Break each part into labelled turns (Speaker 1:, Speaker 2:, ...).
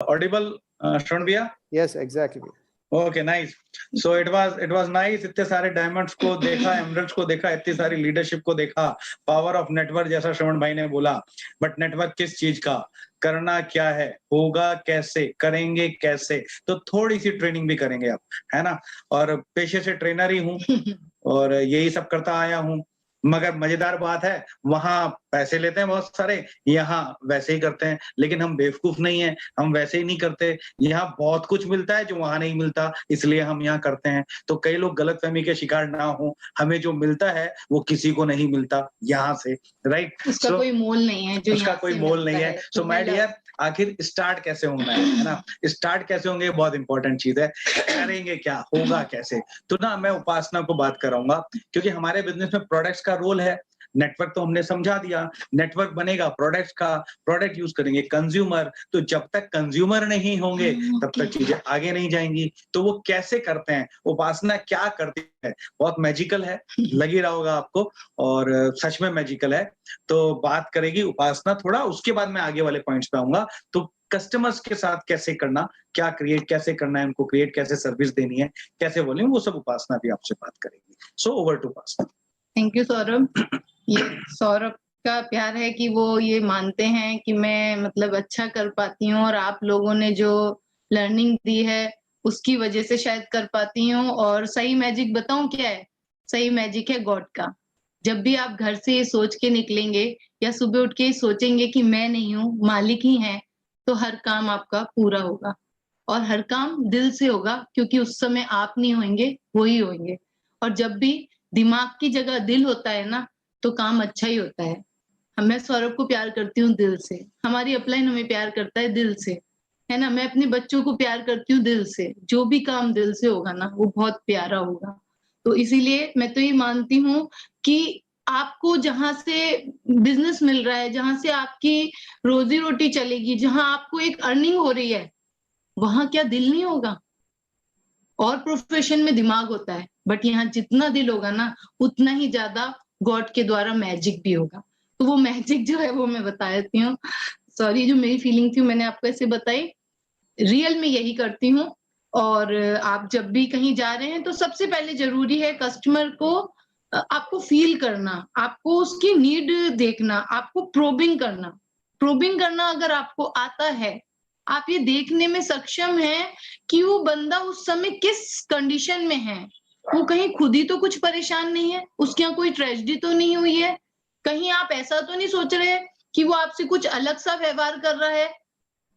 Speaker 1: Audible, Shravan भैया?
Speaker 2: Yes, exactly.
Speaker 1: Okay, nice. So it was nice. इतने सारे diamonds को देखा, एमरल्ड्स को देखा, इतनी सारी लीडरशिप को देखा, पावर ऑफ नेटवर्क जैसा श्रवण भाई ने बोला। बट नेटवर्क किस चीज का, करना क्या है, होगा कैसे, करेंगे कैसे, तो थोड़ी सी ट्रेनिंग भी करेंगे आप, है ना। और पेशे से ट्रेनर ही हूँ और यही सब करता आया हूँ। मगर मजेदार बात है, वहां पैसे लेते हैं बहुत सारे, यहाँ वैसे ही करते हैं। लेकिन हम बेवकूफ नहीं है, हम वैसे ही नहीं करते। यहाँ बहुत कुछ मिलता है जो वहां नहीं मिलता, इसलिए हम यहाँ करते हैं। तो कई लोग गलतफहमी के शिकार ना हो, हमें जो मिलता है वो किसी को नहीं मिलता यहाँ से, राइट।
Speaker 3: उसका कोई मोल नहीं है, जो
Speaker 1: उसका कोई मोल नहीं है। सो माय डियर, आखिर स्टार्ट कैसे होना है ना, स्टार्ट कैसे होंगे बहुत इंपॉर्टेंट चीज है। करेंगे क्या, होगा कैसे, तो ना मैं उपासना को बात कराऊंगा, क्योंकि हमारे बिजनेस में प्रोडक्ट्स का रोल है। नेटवर्क तो हमने समझा दिया, नेटवर्क बनेगा प्रोडक्ट्स का, प्रोडक्ट यूज करेंगे कंज्यूमर। तो जब तक कंज्यूमर नहीं होंगे तब तक चीजें आगे नहीं जाएंगी। तो वो कैसे करते हैं, उपासना क्या करती है, बहुत मैजिकल है, लग ही रहा होगा आपको, और सच में मैजिकल है। तो बात करेगी उपासना थोड़ा, उसके बाद मैं आगे वाले पॉइंट्स पे आऊंगा। तो कस्टमर्स के साथ कैसे करना, क्या क्रिएट कैसे करना है, उनको क्रिएट कैसे सर्विस देनी है, कैसे वॉल्यूम, वो सब उपासना भी आपसे बात करेगी। So over to Upasana.
Speaker 3: Thank you Saurabh. ये सौरभ का प्यार है कि वो ये मानते हैं कि मैं मतलब अच्छा कर पाती हूँ, और आप लोगों ने जो लर्निंग दी है उसकी वजह से शायद कर पाती हूँ। और सही मैजिक बताऊं क्या है, सही मैजिक है गॉड का। जब भी आप घर से ये सोच के निकलेंगे या सुबह उठ के सोचेंगे कि मैं नहीं हूँ, मालिक ही है, तो हर काम आपका पूरा होगा। और हर काम दिल से होगा, क्योंकि उस समय आप नहीं होंगे, वो ही होंगे। और जब भी दिमाग की जगह दिल होता है ना, तो काम अच्छा ही होता है। मैं सौरभ को प्यार करती हूँ दिल से, हमारी अपलाइन हमें प्यार करता है दिल से, है ना। मैं अपने बच्चों को प्यार करती हूँ दिल से। जो भी काम दिल से होगा ना, वो बहुत प्यारा होगा। तो इसीलिए मैं तो ये मानती हूँ कि आपको जहां से बिजनेस मिल रहा है, जहां से आपकी रोजी रोटी चलेगी, जहां आपको एक अर्निंग हो रही है, वहां क्या दिल नहीं होगा। और प्रोफेशन में दिमाग होता है, बट यहाँ जितना दिल होगा ना, उतना ही ज्यादा गॉड के द्वारा मैजिक भी होगा। तो वो मैजिक जो है वो मैं बता देती हूँ। सॉरी, जो मेरी फीलिंग थी मैंने आपको ऐसे बताई। रियल में यही करती हूँ। और आप जब भी कहीं जा रहे हैं तो सबसे पहले जरूरी है कस्टमर को आपको फील करना, आपको उसकी नीड देखना, आपको प्रोबिंग करना। प्रोबिंग करना अगर आपको आता है, आप ये देखने में सक्षम हैं कि वो बंदा उस समय किस कंडीशन में है। वो कहीं खुद ही तो कुछ परेशान नहीं है, उसके यहाँ कोई ट्रेजेडी तो नहीं हुई है, कहीं आप ऐसा तो नहीं सोच रहे कि वो आपसे कुछ अलग सा व्यवहार कर रहा है।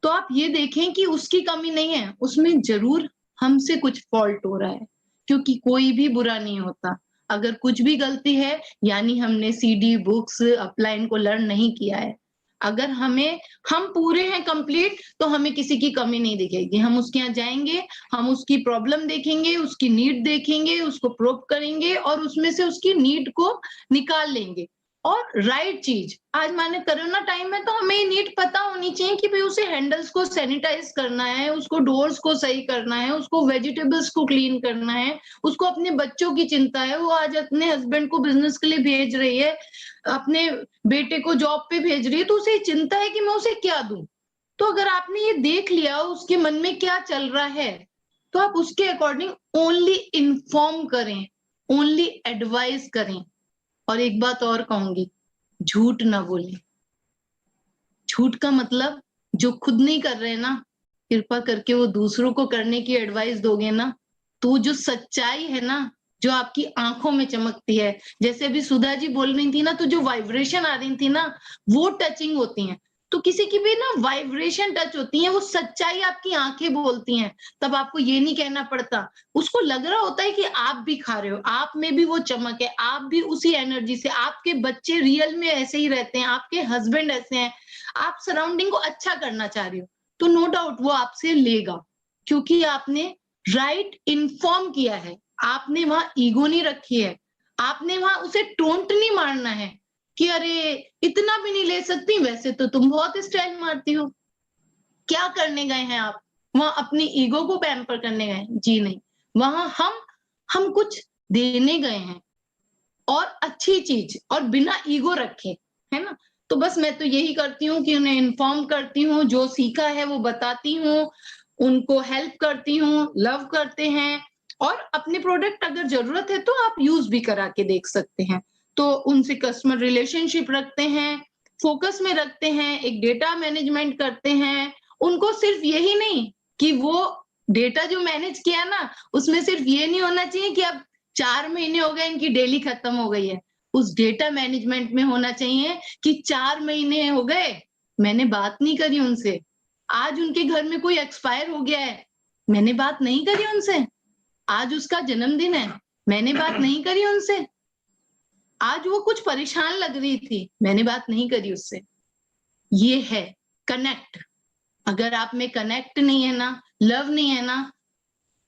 Speaker 3: तो आप ये देखें कि उसकी कमी नहीं है, उसमें जरूर हमसे कुछ फॉल्ट हो रहा है, क्योंकि कोई भी बुरा नहीं होता। अगर कुछ भी गलती है, यानी हमने सीडी बुक्स अपलाइन को लर्न नहीं किया है। अगर हम पूरे हैं कंप्लीट, तो हमें किसी की कमी नहीं दिखेगी। हम उसके यहाँ जाएंगे, हम उसकी प्रॉब्लम देखेंगे, उसकी नीड देखेंगे, उसको प्रोब करेंगे और उसमें से उसकी नीड को निकाल लेंगे। और राइट चीज, आज माने कोरोना टाइम में तो हमें ये नीड पता होनी चाहिए कि भाई उसे हैंडल्स को सैनिटाइज करना है, उसको डोर्स को सही करना है, उसको वेजिटेबल्स को क्लीन करना है, उसको अपने बच्चों की चिंता है। वो आज अपने हस्बैंड को बिजनेस के लिए भेज रही है, अपने बेटे को जॉब पे भेज रही है, तो उसे चिंता है कि मैं उसे क्या दूं। तो अगर आपने ये देख लिया उसके मन में क्या चल रहा है, तो आप उसके अकॉर्डिंग ओनली इन्फॉर्म करें, ओनली एडवाइस करें। और एक बात और कहूंगी, झूठ ना बोलें। झूठ का मतलब, जो खुद नहीं कर रहे ना, कृपा करके वो दूसरों को करने की एडवाइस दोगे ना, तो जो सच्चाई है ना, जो आपकी आंखों में चमकती है, जैसे अभी सुधा जी बोल रही थी ना, तो जो वाइब्रेशन आ रही थी ना, वो टचिंग होती हैं। तो किसी की भी ना वाइब्रेशन टच होती है, वो सच्चाई आपकी आंखें बोलती हैं। तब आपको ये नहीं कहना पड़ता, उसको लग रहा होता है कि आप भी खा रहे हो, आप में भी वो चमक है, आप भी उसी एनर्जी से, आपके बच्चे रियल में ऐसे ही रहते हैं, आपके हस्बैंड ऐसे हैं, आप सराउंडिंग को अच्छा करना चाह रही हो, तो नो डाउट वो आपसे लेगा, क्योंकि आपने राइट इन्फॉर्म किया है, आपने वहां ईगो नहीं रखी है, आपने वहां उसे टोंट नहीं मारना है कि अरे इतना भी नहीं ले सकती, वैसे तो तुम बहुत स्टाइल मारती हो। क्या करने गए हैं आप वहां? अपनी ईगो को पैम्पर करने गए? जी नहीं, वहां हम कुछ देने गए हैं, और अच्छी चीज, और बिना ईगो रखे, है ना। तो बस मैं तो यही करती हूँ कि उन्हें इन्फॉर्म करती हूँ, जो सीखा है वो बताती हूँ, उनको हेल्प करती हूँ, लव करते हैं, और अपने प्रोडक्ट अगर जरूरत है तो आप यूज भी करा के देख सकते हैं। तो उनसे कस्टमर रिलेशनशिप रखते हैं, फोकस में रखते हैं, एक डेटा मैनेजमेंट करते हैं। उनको सिर्फ यही नहीं कि वो डेटा जो मैनेज किया ना, उसमें सिर्फ ये नहीं होना चाहिए कि अब 4 महीने हो गए इनकी डेली खत्म हो गई है। उस डेटा मैनेजमेंट में होना चाहिए कि 4 महीने हो गए, मैंने बात नहीं करी उनसे। आज उनके घर में कोई एक्सपायर हो गया है, मैंने बात नहीं करी उनसे। आज उसका जन्मदिन है, मैंने बात नहीं करी उनसे। आज वो कुछ परेशान लग रही थी, मैंने बात नहीं करी उससे। ये है कनेक्ट। अगर आप में कनेक्ट नहीं है ना, लव नहीं है ना,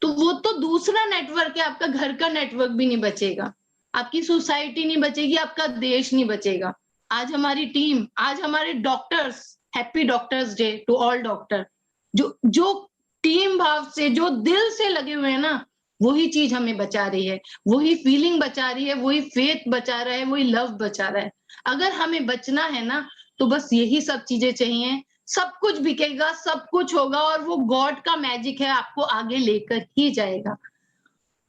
Speaker 3: तो वो तो दूसरा नेटवर्क है, आपका घर का नेटवर्क भी नहीं बचेगा, आपकी सोसाइटी नहीं बचेगी, आपका देश नहीं बचेगा। आज हमारी टीम, आज हमारे doctors, happy doctors day to all doctor, जो टीम भाव से, जो दिल से लगे हुए हैं ना, वही चीज हमें बचा रही है, वही फीलिंग बचा रही है, वही फेथ बचा रहा है, वही लव बचा रहा है। अगर हमें बचना है ना, तो बस यही सब चीजें चाहिए, सब कुछ बिकेगा, सब कुछ होगा, और वो गॉड का मैजिक है, आपको आगे लेकर ही जाएगा।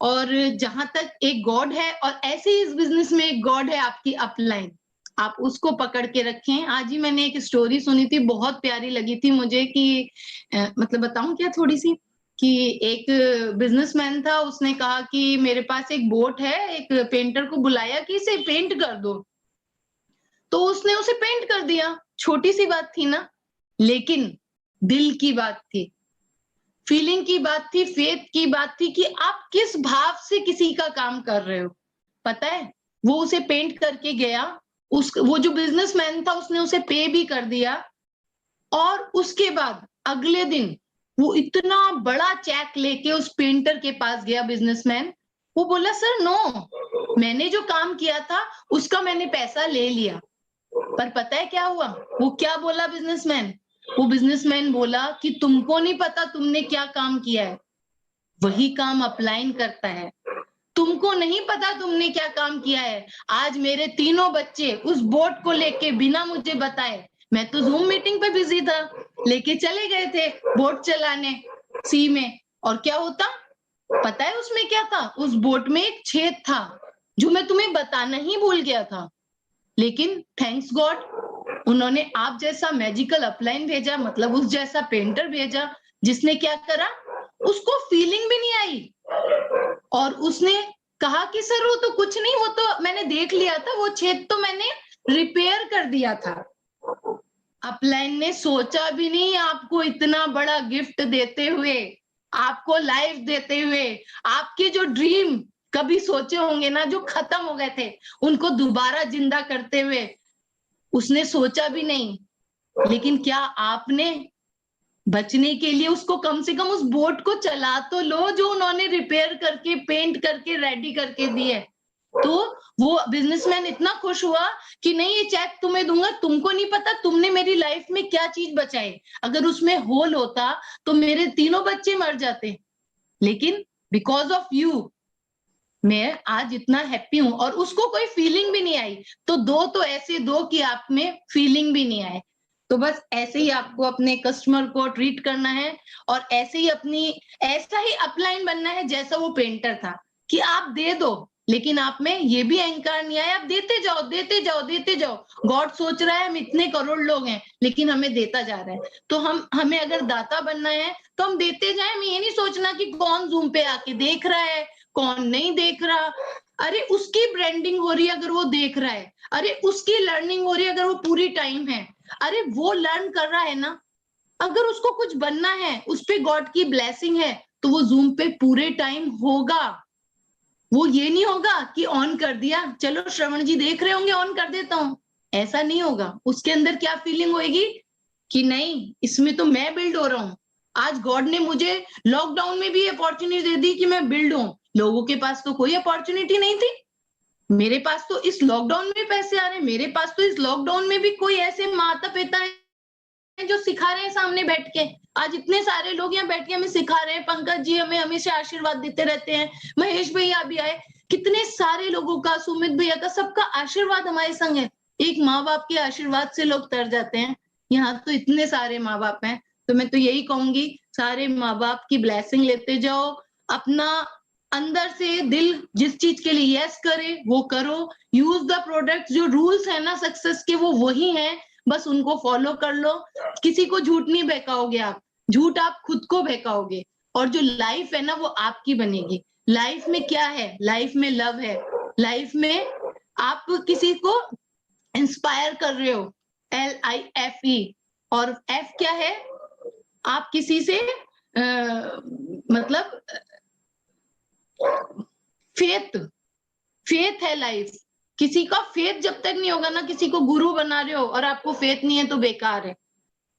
Speaker 3: और जहां तक एक गॉड है, और ऐसे ही इस बिजनेस में एक गॉड है आपकी अपलाइन, आप उसको पकड़ के रखें। आज ही मैंने एक स्टोरी सुनी थी, बहुत प्यारी लगी थी मुझे, कि मतलब बताऊं क्या थोड़ी सी, कि एक बिजनेसमैन था, उसने कहा कि मेरे पास एक बोट है, एक पेंटर को बुलाया कि इसे पेंट कर दो, तो उसने उसे पेंट कर दिया। छोटी सी बात थी ना, लेकिन दिल की बात थी, फीलिंग की बात थी, फेथ की बात थी, कि आप किस भाव से किसी का काम कर रहे हो। पता है, वो उसे पेंट करके गया, वो जो बिजनेसमैन था उसने उसे पे भी कर दिया, और उसके बाद अगले दिन वो इतना बड़ा चेक लेके उस पेंटर के पास गया बिजनेसमैन। वो बोला, सर नो, मैंने जो काम किया था उसका मैंने पैसा ले लिया। पर पता है क्या हुआ? वो क्या बोला बिजनेसमैन? वो बिजनेसमैन बोला कि तुमको नहीं पता तुमने क्या काम किया है, वही काम अपलाइन करता है। तुमको नहीं पता तुमने क्या काम किया है। आज मेरे तीनों बच्चे उस बोट को लेके बिना मुझे बताए, मैं तो जूम मीटिंग पे बिजी था, लेके चले गए थे बोट चलाने सी में। और क्या होता पता है उसमें क्या था? उस बोट में एक छेद था, जो मैं तुम्हें बताना ही भूल गया था। लेकिन थैंक्स गॉड, उन्होंने आप जैसा मैजिकल अपलाइन भेजा, मतलब उस जैसा पेंटर भेजा, जिसने क्या करा, उसको फीलिंग भी नहीं आई, और उसने कहा कि सर वो तो कुछ नहीं, वो तो मैंने देख लिया था, वो छेद तो मैंने रिपेयर कर दिया था। अपलाइन ने सोचा भी नहीं आपको इतना बड़ा गिफ्ट देते हुए, आपको लाइफ देते हुए, आपके जो ड्रीम कभी सोचे होंगे ना, जो खत्म हो गए थे, उनको दोबारा जिंदा करते हुए, उसने सोचा भी नहीं। लेकिन क्या आपने बचने के लिए उसको कम से कम उस बोट को चला तो लो, जो उन्होंने रिपेयर करके, पेंट करके, रेडी करके दिए। तो वो बिजनेसमैन इतना खुश हुआ कि नहीं, ये चेक तुम्हें दूंगा, तुमको नहीं पता तुमने मेरी लाइफ में क्या चीज बचाई। अगर उसमें होल होता तो मेरे तीनों बच्चे मर जाते, लेकिन बिकॉज ऑफ यू मैं आज इतना हैप्पी हूं। और उसको कोई फीलिंग भी नहीं आई। तो दो तो ऐसे दो कि आप में फीलिंग भी नहीं आए। तो बस ऐसे ही आपको अपने कस्टमर को ट्रीट करना है, और ऐसे ही ऐसा ही अपलाइन बनना है जैसा वो पेंटर था, कि आप दे दो, लेकिन आप में ये भी अहंकार नहीं आया, आप देते जाओ, देते जाओ, देते जाओ। गॉड सोच रहा है हम इतने करोड़ लोग हैं, लेकिन हमें देता जा रहा है। तो हमें अगर दाता बनना है तो हम देते जाए। हमें ये नहीं सोचना कि कौन जूम पे आके देख रहा है, कौन नहीं देख रहा। अरे उसकी ब्रांडिंग हो रही है अगर वो देख रहा है, अरे उसकी लर्निंग हो रही है अगर वो पूरी टाइम है, अरे वो लर्न कर रहा है ना। अगर उसको कुछ बनना है, उस पे गॉड की ब्लेसिंग है, तो वो जूम पे पूरे टाइम होगा। वो ये नहीं होगा कि ऑन कर दिया, चलो श्रवण जी देख रहे होंगे ऑन कर देता हूं, ऐसा नहीं होगा। उसके अंदर क्या फीलिंग होगी कि नहीं, इसमें तो मैं बिल्ड हो रहा हूं। आज गॉड ने मुझे लॉकडाउन में भी अपॉर्चुनिटी दे दी कि मैं बिल्ड हूं। लोगों के पास तो कोई अपॉर्चुनिटी नहीं थी, मेरे पास तो इस लॉकडाउन में पैसे आ रहे हैं। मेरे पास तो इस लॉकडाउन में भी कोई ऐसे माता पिता है जो सिखा रहे हैं सामने बैठ के। आज इतने सारे लोग यहाँ बैठ के हमें सिखा रहे हैं। पंकज जी हमें हमेशा आशीर्वाद देते रहते हैं, महेश भैया भी आए, कितने सारे लोगों का, सुमित भैया का, सबका आशीर्वाद हमारे संग है। एक माँ बाप के आशीर्वाद से लोग तर जाते हैं। यहाँ तो इतने सारे माँ बाप हैं, तो मैं तो यही कहूंगी सारे माँ बाप की ब्लेसिंग लेते जाओ, अपना अंदर से दिल जिस चीज के लिए यस करे वो करो, यूज द प्रोडक्ट, जो रूल्स है ना सक्सेस के वो वही हैं, बस उनको फॉलो कर लो। किसी को झूठ नहीं बहकाओगे आप, झूठ आप खुद को बहकाओगे, और जो लाइफ है ना वो आपकी बनेगी। लाइफ में क्या है, लाइफ में लव है, लाइफ में आप किसी को इंस्पायर कर रहे हो, LIFE, और F क्या है, आप किसी से मतलब फेथ है लाइफ। किसी का फेथ जब तक नहीं होगा ना, किसी को गुरु बना रहे हो और आपको फेथ नहीं है तो बेकार है।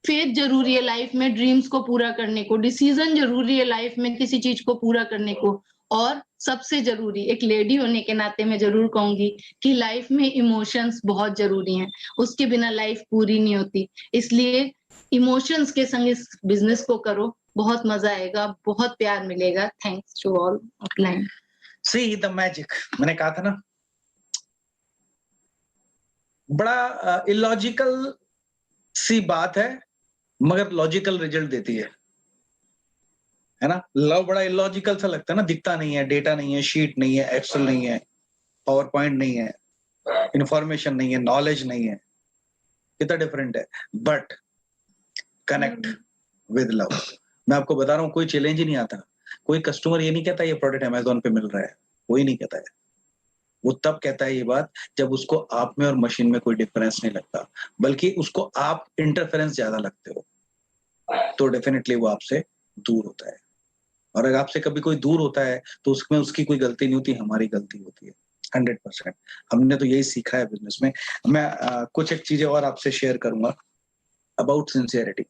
Speaker 3: फेथ जरूरी है लाइफ में, ड्रीम्स को पूरा करने को, डिसीजन जरूरी है लाइफ में किसी चीज को पूरा करने को, और सबसे जरूरी एक लेडी होने के नाते मैं जरूर कहूंगी कि लाइफ में इमोशंस बहुत जरूरी हैं, उसके बिना लाइफ पूरी नहीं होती। इसलिए इमोशंस के संग इस बिजनेस को करो, बहुत मजा आएगा, बहुत प्यार मिलेगा। Thanks to all offline.
Speaker 1: See the magic, मैंने कहा था ना, बड़ा इलॉजिकल सी बात है मगर लॉजिकल रिजल्ट देती है ना। लव बड़ा इलॉजिकल सा लगता है ना, दिखता नहीं है, डेटा नहीं है, शीट नहीं है, एक्सेल नहीं है, पावर पॉइंट नहीं है, इंफॉर्मेशन नहीं है, नॉलेज नहीं है, कितना डिफरेंट है। But connect with love. मैं आपको बता रहा हूँ, कोई चैलेंज ही नहीं आता, कोई कस्टमर ये नहीं कहता ये प्रोडक्ट अमेजोन पे मिल रहा है, कोई नहीं कहता है। वो तब कहता है ये बात जब उसको आप में और मशीन में कोई डिफरेंस नहीं लगता, बल्कि उसको आप इंटरफेरेंस ज्यादा लगते हो, तो डेफिनेटली वो आपसे दूर होता है। और अगर आपसे कभी कोई दूर होता है तो उसमें उसकी कोई गलती नहीं होती, हमारी गलती होती है 100%। हमने तो यही सीखा है बिजनेस में। मैं कुछ एक चीजें और आपसे शेयर करूंगा अबाउट सिंसियरिटी।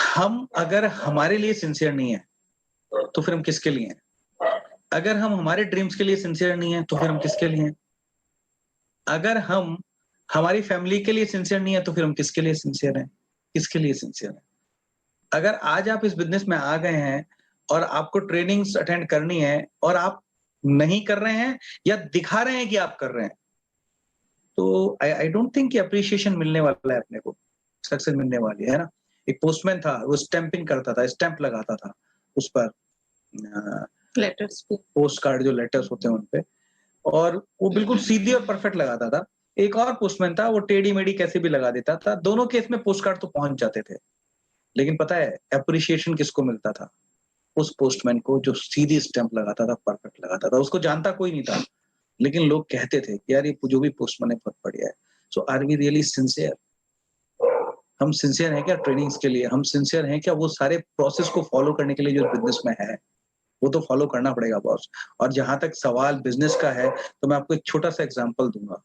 Speaker 1: हम अगर हमारे लिए सिंसियर नहीं है तो फिर हम किसके लिए हैं? अगर हम हमारे ड्रीम्स के लिए सिंसियर नहीं है तो फिर हम किसके लिए हैं? अगर हम हमारी फैमिली के लिए सिंसियर नहीं है तो फिर हम किसके लिए सिंसियर हैं? किसके लिए सिंसियर हैं? अगर आज आप इस बिजनेस में आ गए हैं और आपको ट्रेनिंग्स अटेंड करनी है और आप नहीं कर रहे हैं या दिखा रहे हैं कि आप कर रहे हैं, तो आई डोंट थिंक कि अप्रिशिएशन मिलने वाला है, अपने को सक्सेस मिलने वाली है ना। एक पोस्टमैन था, वो स्टैंपिंग करता था, स्टैंप लगाता था उस पर,
Speaker 3: लेटर्स पे,
Speaker 1: पोस्ट कार्ड जो लेटर्स होते हैं उनपे, और वो बिल्कुल सीधी और परफेक्ट लगाता था। एक और पोस्टमैन था, वो टेढ़ी मेढ़ी कैसे भी लगा देता था। दोनों केस में पोस्ट कार्ड तो पहुंच जाते थे, लेकिन पता है अप्रिशिएशन किसको मिलता था? उस पोस्टमैन को जो सीधी स्टैंप लगाता था, परफेक्ट लगाता था। उसको जानता कोई नहीं था, लेकिन लोग कहते थे कि यार ये जो भी पोस्टमैन है बहुत बढ़िया है। सो आर वी रियली सिंसियर? हम सिंसियर हैं क्या ट्रेनिंग्स के लिए? हम सिंसियर हैं क्या वो सारे प्रोसेस को फॉलो करने के लिए जो बिजनेस में है? वो तो फॉलो करना पड़ेगा बॉस। और जहां तक सवाल बिजनेस का है, तो मैं आपको एक छोटा सा एग्जांपल दूंगा।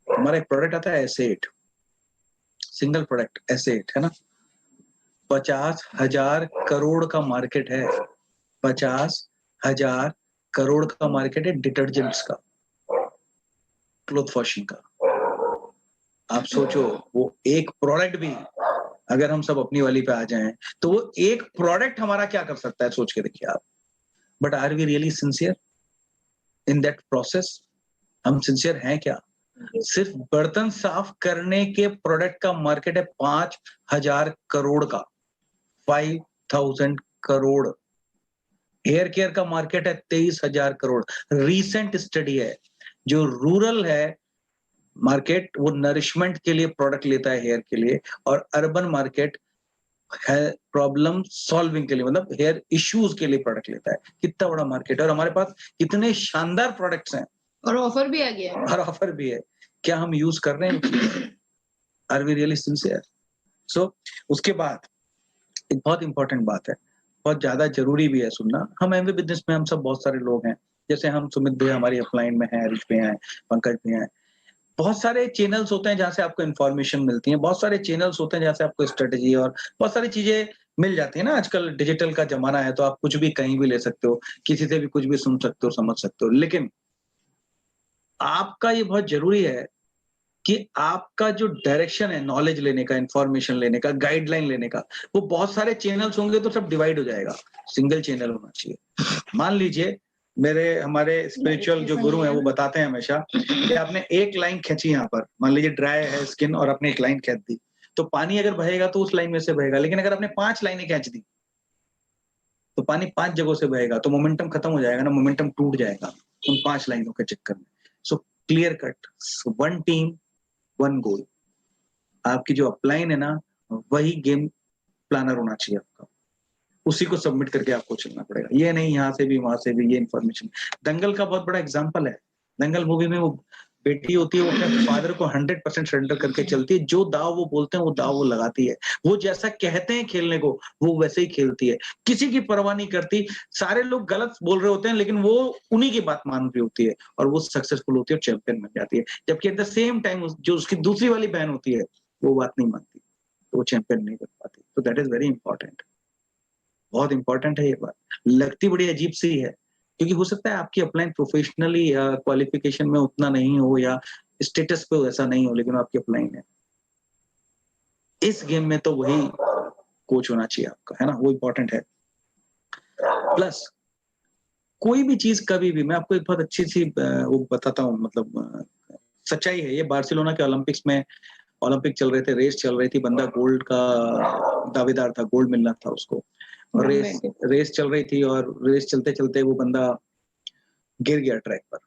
Speaker 1: हमारा एक प्रोडक्ट आता है S8, सिंगल प्रोडक्ट S8 है ना, 50,000 करोड़ का मार्केट है। 50,000 करोड़ का मार्केट है डिटर्जेंट्स का, क्लॉथ वॉशिंग का। आप सोचो, वो एक प्रोडक्ट भी अगर हम सब अपनी वाली पे आ जाएं तो वो एक प्रोडक्ट हमारा क्या कर सकता है, सोच के देखिए आप। But are we really sincere in that process? हम सिंसियर हैं क्या? सिर्फ बर्तन साफ करने के प्रोडक्ट का मार्केट है 5,000 करोड़ का, 5,000 करोड़। हेयर केयर का मार्केट है 23,000 करोड़। रीसेंट स्टडी है, जो रूरल है मार्केट वो नरिशमेंट के लिए प्रोडक्ट लेता है हेयर के लिए, और अर्बन मार्केट है प्रॉब्लम सॉल्विंग के लिए, मतलब हेयर इश्यूज के लिए प्रोडक्ट लेता है। कितना बड़ा मार्केट है, और हमारे पास कितने शानदार प्रोडक्ट्स हैं,
Speaker 3: और ऑफर भी आ गया है,
Speaker 1: और ऑफर भी है। क्या हम यूज कर रहे हैं? Are we really sincere? So उसके बाद एक बहुत इंपॉर्टेंट बात है, बहुत ज्यादा जरूरी भी है सुनना। हम एमवे बिजनेस में हम सब बहुत सारे लोग हैं, जैसे हम सुमित भी हमारी अपलाइन में है, हरीश भी हैं, पंकज भी हैं। बहुत सारे चैनल्स होते हैं जहां से आपको इन्फॉर्मेशन मिलती है, बहुत सारे चैनल्स होते हैं जहां से आपको स्ट्रेटेजी और बहुत सारी चीजें मिल जाती है ना। आजकल डिजिटल का जमाना है, तो आप कुछ भी कहीं भी ले सकते हो, किसी से भी कुछ भी सुन सकते हो, समझ सकते हो। लेकिन आपका ये बहुत जरूरी है कि आपका जो डायरेक्शन है नॉलेज लेने का, इंफॉर्मेशन लेने का, गाइडलाइन लेने का, वो बहुत सारे चैनल्स होंगे तो सब डिवाइड हो जाएगा, सिंगल चैनल होना चाहिए। मान लीजिए हमारे स्पिरिचुअल जो गुरु हैं वो बताते हैं हमेशा कि आपने एक लाइन खींची यहाँ पर, मान लीजिए ड्राई है स्किन और आपने एक लाइन खींच दी, तो पानी अगर बहेगा तो उस लाइन में से बहेगा, लेकिन अगर आपने 5 लाइनें खींच दी तो पानी 5 जगहों से बहेगा, तो मोमेंटम खत्म हो जाएगा ना, मोमेंटम टूट जाएगा उन 5 लाइनों के चक्कर में। सो क्लियर कट, 1 टीम 1 गोल। आपकी जो अपलाइन है ना, वही गेम प्लानर होना चाहिए आपका, उसी को सबमिट करके आपको चलना पड़ेगा। ये नहीं यहाँ से भी वहां से भी ये इन्फॉर्मेशन। दंगल का बहुत बड़ा एग्जांपल है। दंगल मूवी में वो बेटी होती है, वो अपने फादर को 100% सरेंडर करके चलती है, जो दाव वो बोलते हैं वो दाव वो लगाती है, वो जैसा कहते हैं खेलने को वो वैसे ही खेलती है, किसी की परवाह नहीं करती। सारे लोग गलत बोल रहे होते हैं लेकिन वो उन्हीं की बात मान रही होती है और वो सक्सेसफुल होती है और चैंपियन बन जाती है। जबकि एट द सेम टाइम जो उसकी दूसरी वाली बहन होती है वो बात नहीं मानती, तो वो चैंपियन नहीं बन पाती। तो दैट इज वेरी इंपॉर्टेंट, बहुत इंपॉर्टेंट है ये बात। लगती बड़ी अजीब सी है क्योंकि हो सकता है आपकी अपलाइन प्रोफेशनली या क्वालिफिकेशन में उतना नहीं हो या स्टेटस पे ऐसा नहीं हो, लेकिन आपकी अपलाइन है। इस गेम में तो वही कोच होना चाहिए आपका, है ना, वो इंपॉर्टेंट है। प्लस कोई भी चीज कभी भी, मैं आपको एक बहुत अच्छी सी वो बताता हूँ, मतलब सच्चाई है ये। बार्सिलोना के ओलंपिक्स में, ओलंपिक चल रहे थे, रेस चल रही थी, बंदा गोल्ड का दावेदार था, गोल्ड मिलना था उसको, और रेस चल रही थी और रेस चलते चलते वो बंदा गिर गया ट्रैक पर।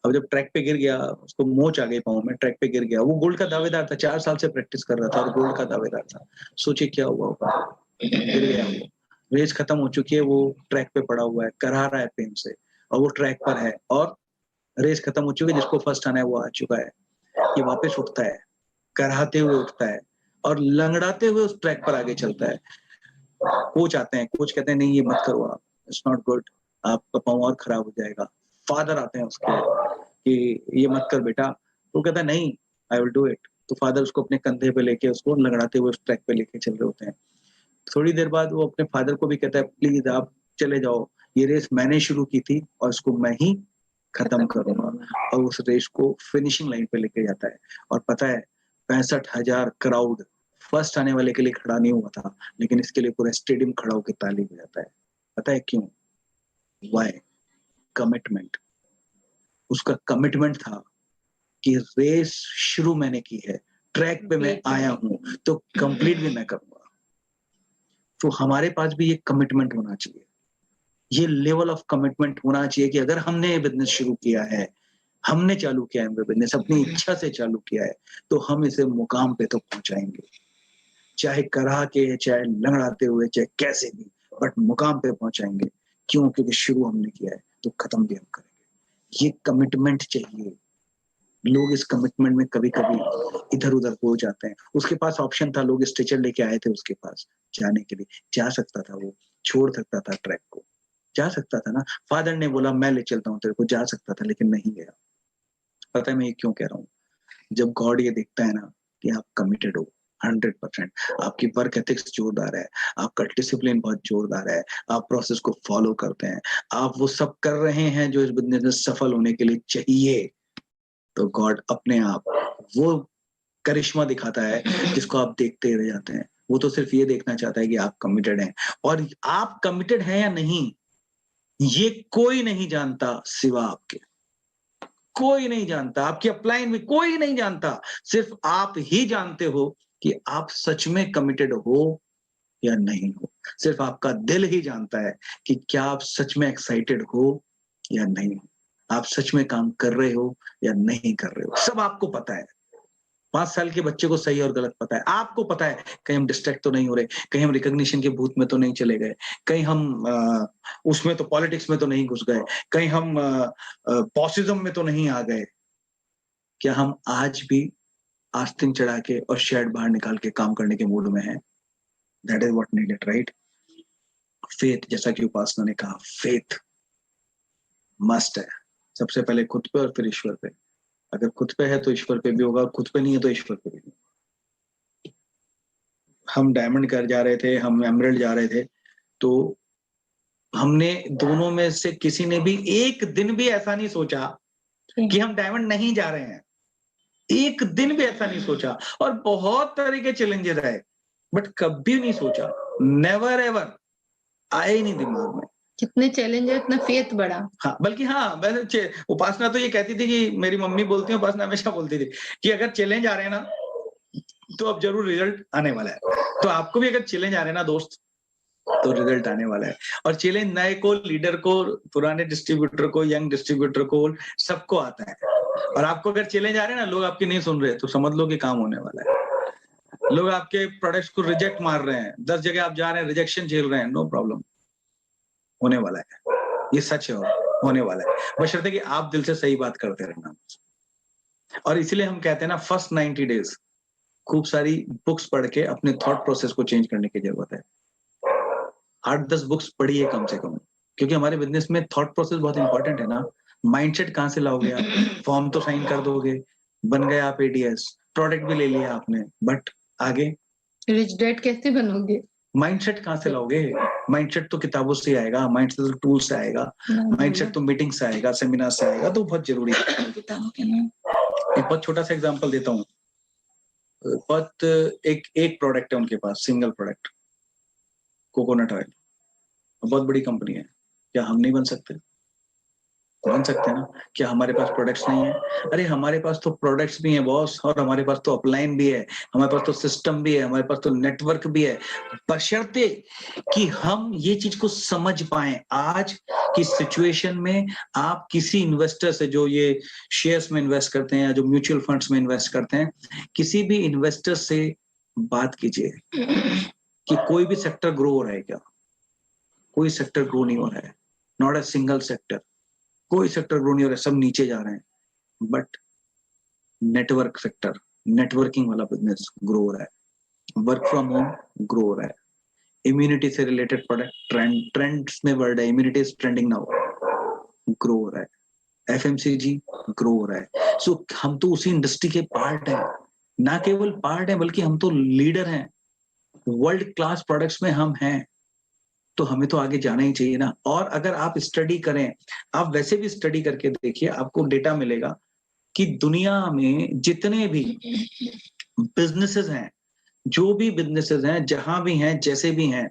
Speaker 1: अब जब ट्रैक पे गिर गया, उसको मोच आ गई पाँव में, ट्रैक पे गिर गया। वो गोल्ड का दावेदार था, 4 साल से प्रैक्टिस कर रहा था और गोल्ड का दावेदार था। सोचिए क्या हुआ होगा, गिर गया वो, रेस खत्म हो चुकी है, वो ट्रैक पे पड़ा हुआ है, करहा रहा है पेन से, और वो ट्रैक पर है और रेस खत्म हो चुकी है, जिसको फर्स्ट आना है वो आ चुका है। ये वापस उठता है, कराहते हुए उठता है और लंगड़ाते हुए उस ट्रैक पर आगे चलता है। कोच आते हैं, कोच कहते हैं नहीं ये मत करो आप, इट्स नॉट गुड, आपका पाँव और खराब हो जाएगा। फादर आते हैं उसके कि ये मत कर बेटा, तो कहता है नहीं आई विल डू इट। तो फादर उसको अपने कंधे पे लेके उसको लंगड़ाते हुए उस ट्रैक पे लेके चल रहे होते हैं। थोड़ी देर बाद वो अपने फादर को भी कहता है प्लीज आप चले जाओ, ये रेस मैंने शुरू की थी और इसको मैं ही खत्म करूंगा। और उस रेस को फिनिशिंग लाइन पे लेके जाता है। और पता है 65,000 क्राउड फर्स्ट आने वाले के लिए खड़ा नहीं हुआ था, लेकिन इसके लिए पूरा स्टेडियम खड़ा होकर ताली बजाता है। पता है क्यों? वाई? कमिटमेंट। उसका कमिटमेंट था कि रेस शुरू मैंने की है, ट्रैक पे मैं आया हूं तो कंप्लीट भी मैं करूंगा। तो हमारे पास भी ये कमिटमेंट होना चाहिए, ये लेवल ऑफ कमिटमेंट होना चाहिए कि अगर हमने ये बिजनेस शुरू किया है, हमने चालू किया है बिजनेस, अपनी इच्छा से चालू किया है, तो हम इसे मुकाम पे तो पहुंचाएंगे, चाहे करा के, चाहे लंगड़ाते हुए, चाहे कैसे भी, बट मुकाम पे पहुंचाएंगे। क्यों? क्योंकि शुरू हमने किया है तो खत्म भी हम करेंगे। ये कमिटमेंट चाहिए। लोग इस कमिटमेंट में कभी कभी इधर उधर हो जाते हैं। उसके पास ऑप्शन था, लोग स्ट्रेचर लेके आए थे उसके पास जाने के लिए, जा सकता था, वो छोड़ सकता था ट्रैक को, जा सकता था ना। फादर ने बोला मैं ले चलता हूँ तेरे को, जा सकता था लेकिन नहीं गया। पता है मैं ये क्यों कह रहा हूँ? जब गॉड ये देखता है ना कि आप कमिटेड हो 100%, आपकी वर्क एथिक्स जोरदार है, आपका डिसिप्लिन बहुत जोरदार है, आप प्रोसेस को फॉलो करते हैं, आप वो सब कर रहे हैं जो इस बिजनेस में सफल होने के लिए चाहिए, तो गॉड अपने आप वो करिश्मा दिखाता है जिसको आप देखते रह जाते हैं। वो तो सिर्फ ये देखना चाहता है कि आप कमिटेड हैं, और आप कमिटेड हैं या नहीं ये कोई नहीं जानता सिवा आपके। कोई नहीं जानता, आपकी अपलाइन में कोई नहीं जानता, सिर्फ आप ही जानते हो कि आप सच में कमिटेड हो या नहीं हो। सिर्फ आपका दिल ही जानता है कि क्या आप सच में एक्साइटेड हो या नहीं हो, आप सच में काम कर रहे हो या नहीं कर रहे हो। सब आपको पता है। 5 साल के बच्चे को सही और गलत पता है, आपको पता है कहीं हम डिस्ट्रैक्ट तो नहीं हो रहे, कहीं हम रिकॉग्निशन के भूत में तो नहीं चले गए, कहीं हम उसमें तो पॉलिटिक्स में तो नहीं घुस गए, कहीं हम बॉसिज्म में तो नहीं आ गए। क्या हम आज भी आस्तीन चढ़ा के और शेड बाहर निकाल के काम करने के मूड में हैं? That is what needed, right? Faith, जैसा कि उपासना ने कहा, फेथ मस्ट है। सबसे पहले खुद पे और फिर ईश्वर पे। अगर खुद पे है तो ईश्वर पे भी होगा, खुद पे नहीं है तो ईश्वर पे भी नहीं। हम डायमंड कर जा रहे थे, हम एमरल्ड जा रहे थे, तो हमने दोनों में से किसी ने भी एक दिन भी ऐसा नहीं सोचा कि हम डायमंड नहीं जा रहे हैं। एक दिन भी ऐसा नहीं सोचा। और बहुत तरह के चैलेंजेस आए, बट कभी नहीं सोचा, नेवर एवर, आए ही नहीं दिमाग में
Speaker 3: जितने चैलेंज है उतना फेथ बढ़ा।
Speaker 1: हाँ, बल्कि हाँ, वैसे उपासना तो ये कहती थी कि मेरी मम्मी बोलती है, उपासना हमेशा बोलती थी कि अगर चैलेंज आ रहे हैं ना, तो अब जरूर रिजल्ट आने वाला है। तो आपको भी अगर चैलेंज आ रहे हैं ना दोस्त, तो रिजल्ट आने वाला है। और चैलेंज नए को, लीडर को, पुराने डिस्ट्रीब्यूटर को, यंग डिस्ट्रीब्यूटर को, सबको आता है। और आपको अगर चैलेंज आ रहे हैं ना, लोग आपकी नहीं सुन रहे, तो समझ लो कि काम होने वाला है। लोग आपके प्रोडक्ट्स को रिजेक्ट मार रहे हैं, 10 जगह आप जा रहे हैं, रिजेक्शन झेल रहे हैं, नो प्रॉब्लम, होने वाला है। ये सच है, होने वाला है, बशर्ते कि आप दिल से सही बात करते रहना। और इसलिए हम कहते हैं ना, फर्स्ट 90 डेज खूब सारी बुक्स पढ़ के अपने थॉट प्रोसेस को चेंज करने की जरूरत है। 8-10 बुक्स पढ़िए कम से कम, क्योंकि हमारे बिजनेस में थॉट प्रोसेस बहुत इंपॉर्टेंट है ना। माइंडसेट कहाँ से लाओगे आप? फॉर्म तो साइन कर दोगे, बन गए आप एडीएस, प्रोडक्ट भी ले लिया आपने, बट आगे
Speaker 3: रिच डैड कैसे बनोगे?
Speaker 1: माइंडसेट कहाँ से लाओगे? माइंडसेट तो किताबों से आएगा, माइंडसेट तो टूल से आएगा, माइंडसेट तो मीटिंग से आएगा, सेमिनार से आएगा, तो बहुत जरूरी है। एक बहुत छोटा सा एग्जांपल देता हूँ। बहुत एक प्रोडक्ट है उनके पास, सिंगल प्रोडक्ट, कोकोनट ऑयल, बहुत बड़ी कंपनी है। क्या हम नहीं बन सकते? बन सकते हैं ना। क्या हमारे पास प्रोडक्ट्स नहीं है? अरे हमारे पास तो प्रोडक्ट्स भी हैं बॉस, और हमारे पास तो अपलाइन भी है, हमारे पास तो सिस्टम भी है, हमारे पास तो नेटवर्क भी है, बशर्ते कि हम ये चीज को समझ पाए। आज की सिचुएशन में आप किसी इन्वेस्टर से, जो ये शेयर्स में इन्वेस्ट करते हैं या जो म्यूचुअल फंड्स में इन्वेस्ट करते हैं, किसी भी इन्वेस्टर से बात कीजिए कि कोई भी सेक्टर ग्रो हो रहा है क्या? कोई सेक्टर ग्रो नहीं हो रहा है, नॉट अ सिंगल सेक्टर, कोई सेक्टर ग्रो नहीं हो रहा है, सब नीचे जा रहे हैं। बट नेटवर्क सेक्टर, नेटवर्किंग वाला बिजनेस ग्रो हो रहा है, वर्क फ्रॉम होम ग्रो हो रहा है, इम्यूनिटी से रिलेटेड प्रोडक्ट ट्रेंड्स में बढ़ रहा है, immunity is trending now, grow हो रहा है, एफएमसीजी ग्रो हो रहा है। सो हम तो उसी इंडस्ट्री के पार्ट हैं, ना केवल पार्ट है बल्कि हम तो लीडर हैं, वर्ल्ड क्लास प्रोडक्ट्स में हम हैं, तो हमें तो आगे जाना ही चाहिए ना। और अगर आप स्टडी करें, आप वैसे भी स्टडी करके देखिए, आपको डेटा मिलेगा कि दुनिया में जितने भी बिजनेसेस हैं, जो भी बिजनेसेस हैं, जहां भी हैं, जैसे भी हैं,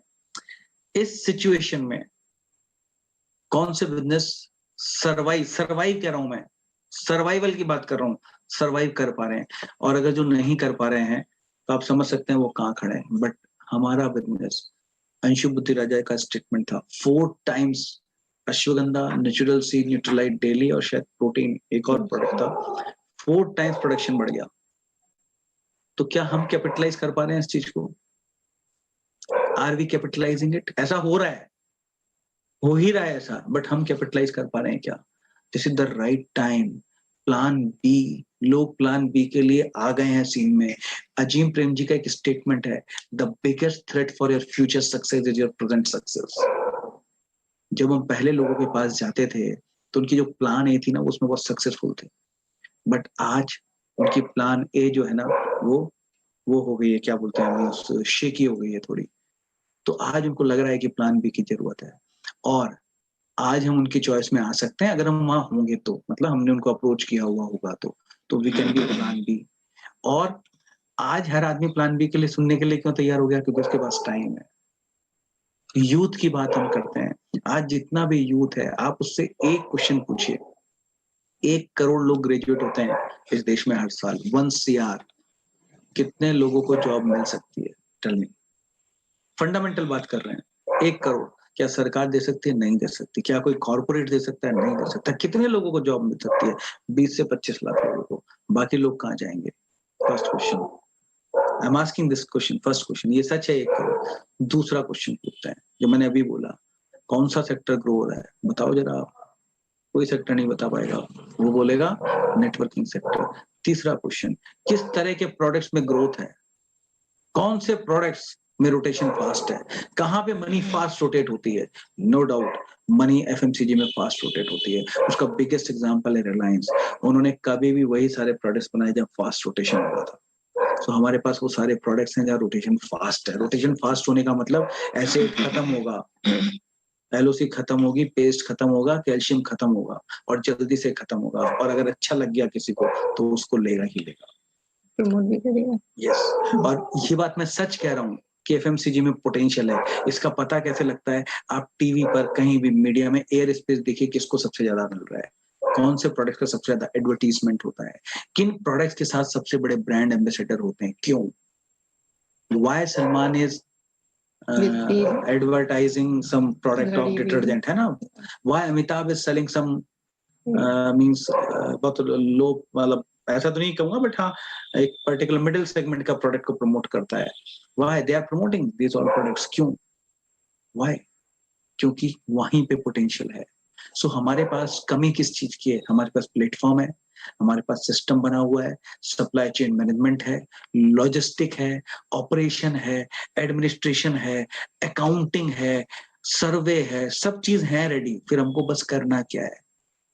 Speaker 1: इस सिचुएशन में कौन से बिजनेस सरवाइव कह रहा हूं मैं, सर्वाइवल की बात कर रहा हूं, सर्वाइव कर पा रहे हैं। और अगर जो नहीं कर पा रहे हैं, तो आप समझ सकते हैं वो कहाँ खड़े हैं। बट हमारा बिजनेस, अंशु बुद्धिराजा का स्टेटमेंट था, 4 times ashwagandha, natural seed, Nutrilite daily, और शायद प्रोटीन एक और प्रोडक्ट था, 4 टाइम्स प्रोडक्शन बढ़ गया। तो क्या हम कैपिटलाइज कर पा रहे हैं इस चीज को? Are we capitalising it? ऐसा हो रहा है, हो ही रहा है ऐसा, बट हम कैपिटलाइज कर पा रहे हैं क्या? This is the right time. Plan B, लोग प्लान बी के लिए आ गए हैं सीन में। अजीम प्रेम जी का एक स्टेटमेंट है, the biggest threat for your future success is your present success. जब हम पहले लोगों के पास जाते थे, तो उनकी जो प्लान ए थी ना, उसमें बहुत सक्सेसफुल थे, बट आज उनकी प्लान ए जो है ना, वो हो गई है, क्या बोलते हैं, शेकी हो गई है थोड़ी। तो आज उनको लग रहा है कि प्लान बी की जरूरत है, और आज हम उनकी चॉइस में आ सकते हैं अगर हम वहां होंगे तो, मतलब हमने उनको अप्रोच किया हुआ होगा तो we can be plan B. और आज हर आदमी प्लान बी के लिए सुनने के लिए क्यों तैयार हो गया? क्योंकि उसके पास टाइम है। यूथ की बात हम करते हैं, आज जितना भी यूथ है, आप उससे एक क्वेश्चन पूछिए, 1 करोड़ लोग ग्रेजुएट होते हैं इस देश में हर साल, 1 CR, कितने लोगों को जॉब मिल सकती है? Tell me. फंडामेंटल बात कर रहे हैं, 1 करोड़। क्या सरकार दे सकती है? नहीं दे सकती। क्या कोई कॉर्पोरेट दे सकता है? नहीं दे सकता। कितने लोगों को जॉब मिल सकती है? 20 से 25 लाख लोगों को। बाकी लोग कहाँ जाएंगे? First question, I am asking this question, first question, ये सच है 1 करोड़। दूसरा क्वेश्चन पूछते हैं, जो मैंने अभी बोला, कौन सा सेक्टर ग्रो हो रहा है? बताओ जरा आप। कोई सेक्टर नहीं बता पाएगा, वो बोलेगा नेटवर्किंग सेक्टर। तीसरा क्वेश्चन, किस तरह के प्रोडक्ट्स में ग्रोथ है? कौन से प्रोडक्ट्स में रोटेशन फास्ट है? कहाँ पे मनी फास्ट रोटेट होती है? नो डाउट मनी एफएमसीजी में फास्ट रोटेट होती है। उसका बिगेस्ट एग्जांपल है रिलायंस। उन्होंने कभी भी वही सारे प्रोडक्ट्स बनाए जब फास्ट रोटेशन हो रहा था। तो हमारे पास वो सारे प्रोडक्ट्स हैं जहाँ रोटेशन फास्ट है। रोटेशन फास्ट होने का मतलब ऐसे खत्म होगा, एलओसी खत्म होगी, पेस्ट खत्म होगा, कैल्शियम खत्म होगा, और जल्दी से खत्म होगा। और अगर अच्छा लग गया किसी को तो उसको लेगा ही लेगा,
Speaker 3: प्रमोट भी करेगा।
Speaker 1: यस। और ये बात मैं सच कह रहा हूँ, कि एफएमसीजी में पोटेंशियल है। इसका पता कैसे लगता है? आप टीवी पर कहीं भी मीडिया में एयर स्पेस देखिए, किसको सबसे ज्यादा मिल रहा है, कौन से प्रोडक्ट का सबसे ज्यादा एडवर्टीजमेंट होता है, किन प्रोडक्ट्स के साथ सबसे बड़े ब्रांड एम्बेसडर होते हैं, क्यों? Why Salman is advertising some product of detergent, है ना? Why Amitabh is selling some means बहुत लो, मतलब ऐसा तो नहीं कहूंगा, बट हाँ एक पर्टिकुलर मिडिल सेगमेंट का प्रोडक्ट को प्रमोट करता है। Why they are promoting these all products? क्यों? व्हाई? क्योंकि वहीं पे पोटेंशियल है। सो हमारे पास कमी किस चीज की है? हमारे पास प्लेटफॉर्म है, हमारे पास सिस्टम बना हुआ है, सप्लाई चेन मैनेजमेंट है, लॉजिस्टिक है, ऑपरेशन है, एडमिनिस्ट्रेशन है, अकाउंटिंग है, सर्वे है, सब चीज है रेडी। फिर हमको बस करना क्या है?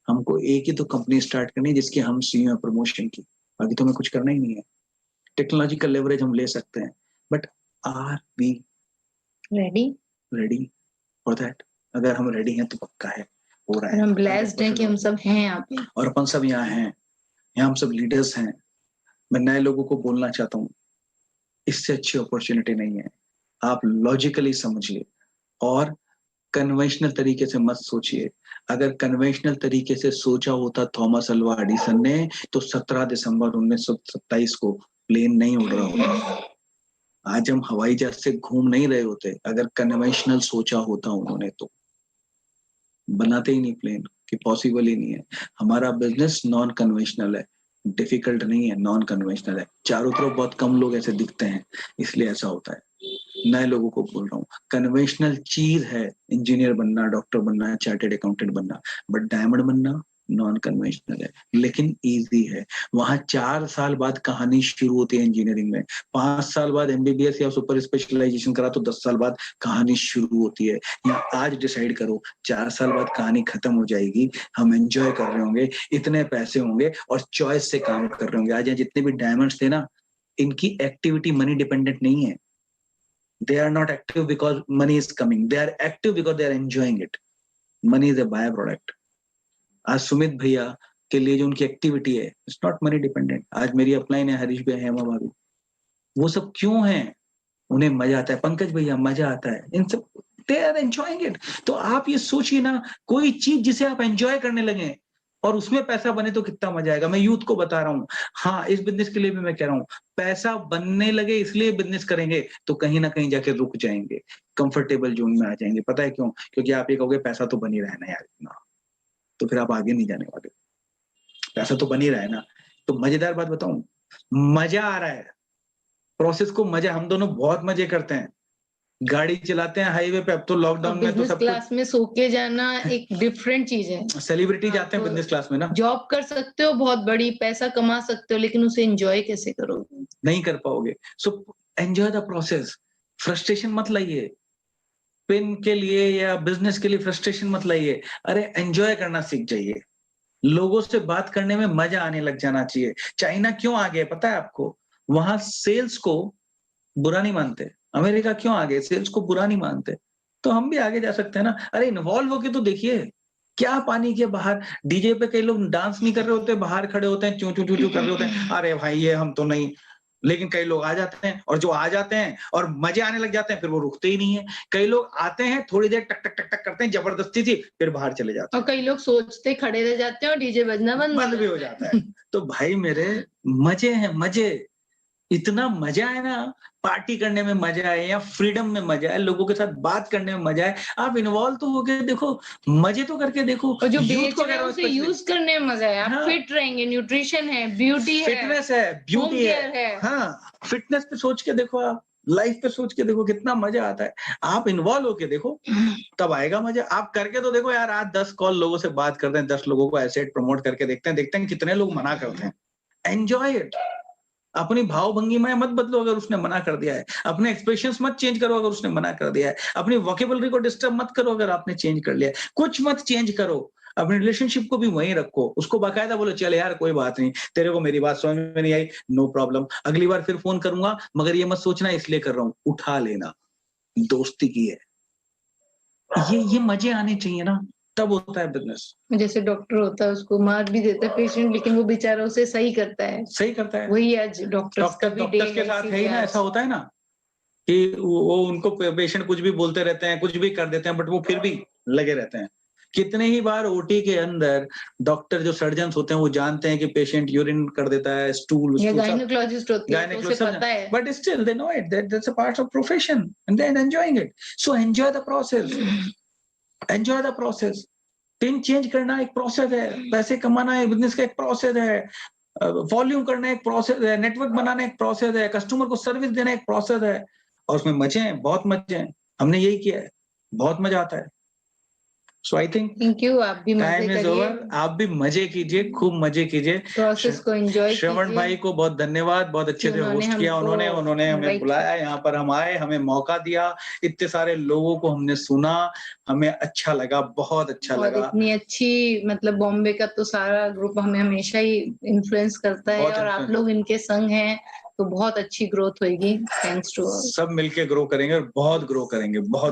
Speaker 1: हमको एक ही तो कंपनी स्टार्ट करनी है जिसकी हम सीईओ प्रमोशन की, बाकी तो हमें कुछ करना ही नहीं है। टेक्नोलॉजिकल लेवरेज हम ले सकते हैं, but are we ready for that? अगर हम रेडी हैं तो पक्का है, हो रहा है।
Speaker 3: हम ब्लेस्ड हैं कि हम सब हैं यहाँ पे,
Speaker 1: और अपन सब यहाँ हैं, यहाँ हम सब लीडर्स हैं। मैं नए लोगों को बोलना चाहता हूँ, इससे अच्छी अपॉर्चुनिटी नहीं है। आप लॉजिकली समझिए और कन्वेंशनल तरीके से मत सोचिए। अगर कन्वेंशनल तरीके से सोचा होता थॉमस अल्वा एडिसन ने, तो 17 दिसंबर 1927 को प्लेन नहीं उड़ रहा होता, आज हम हवाई जहाज से घूम नहीं रहे होते। अगर कन्वेंशनल सोचा होता उन्होंने तो बनाते ही नहीं प्लेन, कि पॉसिबल ही नहीं है। हमारा बिजनेस नॉन कन्वेंशनल है, डिफिकल्ट नहीं है, नॉन कन्वेंशनल है। चारों तरफ बहुत कम लोग ऐसे दिखते हैं, इसलिए ऐसा होता है। नए लोगों को बोल रहा हूँ, कन्वेंशनल चीज है इंजीनियर बनना, डॉक्टर बनना, चार्टेड अकाउंटेंट बनना, बट डायमंड बनना नॉन कन्वेंशनल है, लेकिन इजी है। वहां 4 साल बाद कहानी शुरू होती है इंजीनियरिंग में, 5 साल बाद एमबीबीएस या सुपर स्पेशलाइजेशन करा तो 10 साल बाद कहानी शुरू होती है। यहाँ आज डिसाइड करो, 4 साल बाद कहानी खत्म हो जाएगी, हम एंजॉय कर रहे होंगे, इतने पैसे होंगे और चॉइस से काम कर रहे होंगे। आज यहाँ जितने भी डायमंड्स थे ना, इनकी एक्टिविटी मनी डिपेंडेंट नहीं है। They are not active because money is coming. They are active because they are enjoying it. Money is a byproduct. आज सुमित भैया के लिए जो उनकी एक्टिविटी है, इट्स नॉट मनी डिपेंडेंट। आज मेरी अपलाइन है, हरीश भैया, हेमा भाभी, वो सब क्यों है? उन्हें मजा आता है। पंकज भैया, मजा आता है। इन सब दे आर एंजॉयिंग इट। तो आप ये सोचिए ना, कोई चीज जिसे आप एंजॉय करने लगे और उसमें पैसा बने तो कितना मजा आएगा। मैं यूथ को बता रहा हूँ, हाँ इस बिजनेस के लिए भी मैं कह रहा हूँ, पैसा बनने लगे इसलिए बिजनेस करेंगे तो कहीं ना कहीं जाके रुक जाएंगे, कंफर्टेबल जोन में आ जाएंगे। पता है क्यों? क्योंकि आप ये कहोगे पैसा तो बन ही रहा है ना यार इतना, तो फिर आप आगे नहीं जाने वाले। पैसा तो बन ही रहा है ना। तो मजेदार बात बताऊं, मजा आ रहा है, प्रोसेस को मजा, हम दोनों बहुत मजे करते हैं, गाड़ी चलाते हैं हाईवे पे। अब तो लॉकडाउन में तो सब
Speaker 3: क्लास में सो के जाना एक डिफरेंट चीज है।
Speaker 1: सेलिब्रिटी जाते हैं बिजनेस क्लास में ना।
Speaker 3: जॉब कर सकते हो बहुत बड़ी, पैसा कमा सकते हो, लेकिन उसे एंजॉय कैसे करोगे?
Speaker 1: नहीं कर पाओगे। So enjoy the process, frustration मत लाइए पेन के लिए या बिजनेस के लिए, फ्रस्ट्रेशन मत लाइए। अरे एंजॉय करना सीख जाइए, लोगों से बात करने में मजा आने लग जाना चाहिए। चाइना क्यों आगे पता है आपको? वहां सेल्स को बुरा नहीं मानते। अमेरिका क्यों आगे? सेल्स को बुरा नहीं मानते। तो हम भी आगे जा सकते हैं ना। अरे इन्वॉल्व होके तो देखिए, क्या पानी के बाहर डीजे पे कई लोग डांस नहीं कर रहे होते, बाहर खड़े होते हैं, चू चू चू चू कर रहे होते हैं, अरे भाई ये हम तो नहीं। लेकिन कई लोग आ जाते हैं, और जो आ जाते हैं और मजे आने लग जाते हैं, फिर वो रुकते ही नहीं है। कई लोग आते हैं, थोड़ी देर टक टक टक टक करते हैं जबरदस्ती थी, फिर बाहर चले जाते हैं।
Speaker 3: और कई लोग सोचते खड़े रह जाते हैं और डीजे बजना बंद
Speaker 1: भी हो जाता है। तो भाई मेरे, मजे हैं मजे, इतना मजा है ना, पार्टी करने में मजा है, या फ्रीडम में मजा है, लोगों के साथ बात करने में मजा है। आप इन्वॉल्व तो होके देखो, मजे तो करके देखो।
Speaker 3: और जो यूथ को उसे यूज करने में मजा है। आप फिट रहेंगे, न्यूट्रिशन है, ब्यूटी है,
Speaker 1: फिटनेस है, ब्यूटी है। हाँ, फिटनेस पे सोच के देखो, आप लाइफ पे सोच के देखो, कितना मजा आता है। आप इन्वॉल्व होके देखो, तब आएगा मजा। आप करके तो देखो यार, आज 10 कॉल लोगों से बात करते हैं, 10 लोगों को एसेट प्रमोट करके देखते हैं कितने लोग मना करते हैं। Enjoy it. अपनी भाव भंगिमाएं मत बदलो अगर उसने मना कर दिया है, अपने एक्सप्रेशंस मत चेंज करो अगर उसने मना कर दिया है, अपनी वोकेबलरी को डिस्टर्ब मत करो अगर आपने चेंज कर लिया है, कुछ मत चेंज करो। अपने रिलेशनशिप को भी वहीं रखो, उसको बाकायदा बोलो, चल यार कोई बात नहीं, तेरे को मेरी बात समझ में नहीं आई, नो प्रॉब्लम, अगली बार फिर फोन करूंगा, मगर ये मत सोचना इसलिए कर रहा हूं, उठा लेना, दोस्ती की है। ये मजे आने चाहिए ना, तब होता है बिजनेस।
Speaker 3: जैसे डॉक्टर होता है, उसको मार भी देता है पेशेंट, लेकिन वो बेचारा उसे सही करता है।
Speaker 1: सही करता है।
Speaker 3: वही आज डॉक्टर्स
Speaker 1: के साथ है ही ना, ऐसा होता है ना कि वो उनको पेशेंट कुछ भी बोलते रहते हैं, कुछ भी कर देते हैं, बट वो फिर भी लगे रहते हैं। कितने ही बार ओटी के अंदर डॉक्टर जो सर्जन्स होते हैं वो जानते हैं कि पेशेंट यूरिन कर देता है, स्टूल
Speaker 3: या
Speaker 1: सब
Speaker 3: गायनोकोलॉजिस्ट होती है तो उसे
Speaker 1: गायनेकोलॉजिस्ट
Speaker 3: पता है।
Speaker 1: but still they know it, that's a part of profession and they're enjoying it. So enjoy the process. Enjoy the process. Pin change करना एक प्रोसेस है, पैसे कमाना है बिजनेस का एक प्रोसेस है, वॉल्यूम करना एक प्रोसेस है, नेटवर्क बनाना एक प्रोसेस है, कस्टमर को सर्विस देना एक प्रोसेस है, और उसमें मजे हैं, बहुत मजे हैं। हमने यही किया है, बहुत मजा आता है। सो आई थिंक
Speaker 3: थैंक यू, आप भी मजे
Speaker 1: टाइम इज
Speaker 3: करिए,
Speaker 1: ओवर। आप भी मजे कीजिए, खूब मजे कीजिए।
Speaker 3: प्रोसेस को एंजॉय
Speaker 1: श्रवण
Speaker 3: कीजिए।
Speaker 1: भाई को बहुत धन्यवाद, बहुत अच्छे
Speaker 3: कि
Speaker 1: से होस्ट किया
Speaker 3: हमको
Speaker 1: उन्होंने हमें
Speaker 3: invite
Speaker 1: बुलाया, यहाँ पर हम आए, हमें मौका दिया, इतने सारे लोगों को हमने सुना, हमें अच्छा लगा, बहुत अच्छा
Speaker 3: और
Speaker 1: लगा।
Speaker 3: इतनी अच्छी मतलब बॉम्बे का तो सारा ग्रुप हमें हमेशा ही इन्फ्लुएंस करता है,
Speaker 1: बहुत
Speaker 3: और आप लोग इनके संग हैं तो बहुत अच्छी ग्रोथ होगी। Thanks to all.
Speaker 1: सब मिलके ग्रो करेंगे और बहुत ग्रो करेंगे, बहुत